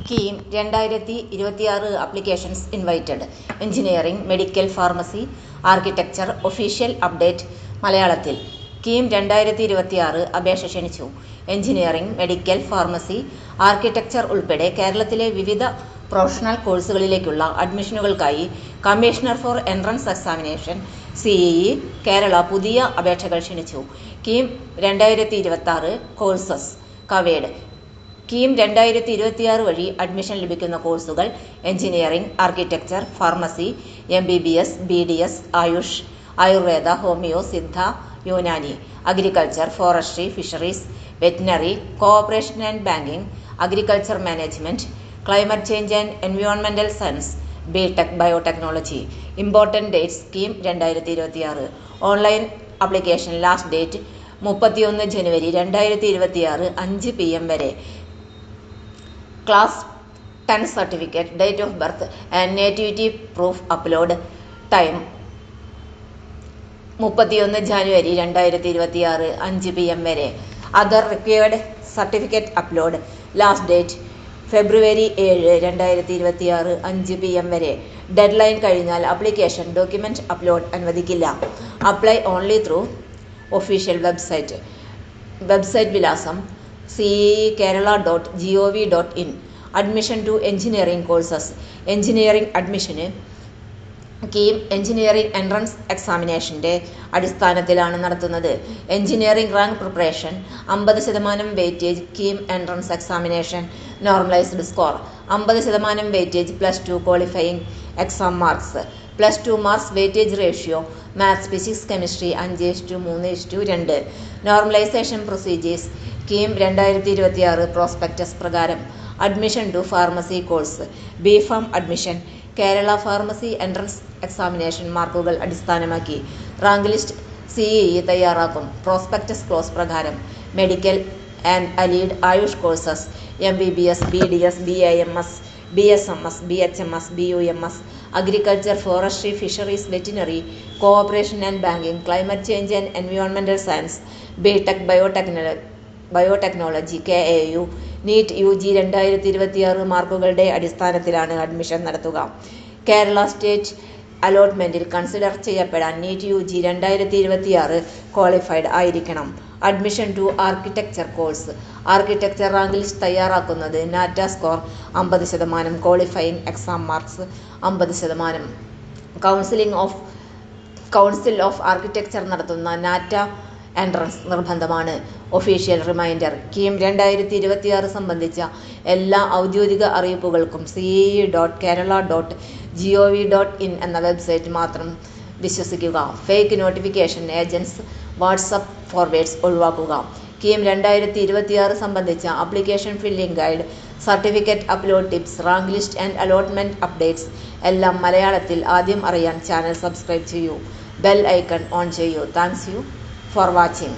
KEAM 2026 applications invited. Engineering, medical, pharmacy, architecture official update മലയാളത്തിൽ. കീം 2026 അപേക്ഷ ക്ഷണിച്ചു. എഞ്ചിനീയറിംഗ്, മെഡിക്കൽ, ഫാർമസി, ആർക്കിടെക്ചർ ഉൾപ്പെടെ കേരളത്തിലെ വിവിധ പ്രൊഫഷണൽ കോഴ്സുകളിലേക്കുള്ള അഡ്മിഷനുകൾക്കായി commissioner for entrance examination (CEE) Kerala പുതിയ അപേക്ഷകൾ ക്ഷണിച്ചു. KEAM 2026 courses covered. കീം 2026 വഴി അഡ്മിഷൻ ലഭിക്കുന്ന കോഴ്സുകൾ: engineering, architecture, pharmacy, MBBS, BDS, AYUSH, Ayurveda, homoeo, Siddha, Unani, agriculture, forestry, fisheries, veterinary, cooperation and banking, agriculture management, climate change and എൻവയോൺമെന്റൽ science, BTech, biotechnology. Important dates. KEAM 2026 online application last date 31 January 2026 5 PM വരെ. Class 10 certificate, date of birth and nativity proof upload. Time 31 January 2026 5 PM വരെ. Other required certificate upload. Last date February 7, 2026 5 PM വരെ. Deadline കഴിഞ്ഞാൽ application document upload അനുവദിക്കില്ല. Apply only through official website. Website വിലാസം ceekerala.gov.in. Admission to engineering courses. Engineering അഡ്മിഷന് KEAM engineering entrance എക്സാമിനേഷന്റെ അടിസ്ഥാനത്തിലാണ് നടത്തുന്നത്. Engineering rank preparation 50% weightage. KEAM entrance examination normalised score 50% weightage. +2 qualifying exam marks. +2 marks weightage ratio maths, physics, chemistry 5:3:2. Normalisation procedures. KEAM 2026 prospectus പ്രകാരം admission to pharmacy course. BPharm admission. Kerala pharmacy entrance examination മാർക്കുകൾ അടിസ്ഥാനമാക്കി rank list CEE തയ്യാറാക്കും. Prospectus clause പ്രകാരം medical and allied AYUSH courses MBBS, BDS, BAMS, BSMS, BHMS, BUMS, agriculture, forestry, fisheries, veterinary, cooperation and banking, climate change and എൻവയോൺമെന്റൽ science, BTech, biotechnology, KAU. NEET UG 2026 മാർക്കുകളുടെ അടിസ്ഥാനത്തിലാണ് admission നടത്തുക. Kerala state അലോട്ട്മെന്റിൽ consider ചെയ്യപ്പെടാൻ NEET UG 2026 qualified ആയിരിക്കണം. Admission to architecture course. Architecture rank list തയ്യാറാക്കുന്നത് NATA score 50%, qualifying exam marks 50%. Council of architecture നടത്തുന്ന NATA entrance നിർബന്ധമാണ്. Official reminder. കീം 2026 സംബന്ധിച്ച എല്ലാ ഔദ്യോഗിക അറിയിപ്പുകൾക്കും cee.kerala.gov.in എന്ന വെബ്സൈറ്റ് മാത്രം വിശ്വസിക്കുക. Fake notification agents, WhatsApp forwards ഒഴിവാക്കുക. കീം 2026 സംബന്ധിച്ച application filling guide, certificate upload tips, rank list and allotment updates എല്ലാം മലയാളത്തിൽ ആദ്യം അറിയാൻ ചാനൽ സബ്സ്ക്രൈബ് ചെയ്യൂ. ബെൽ ഐക്കൺ ഓൺ ചെയ്യൂ. Thanks you for watching.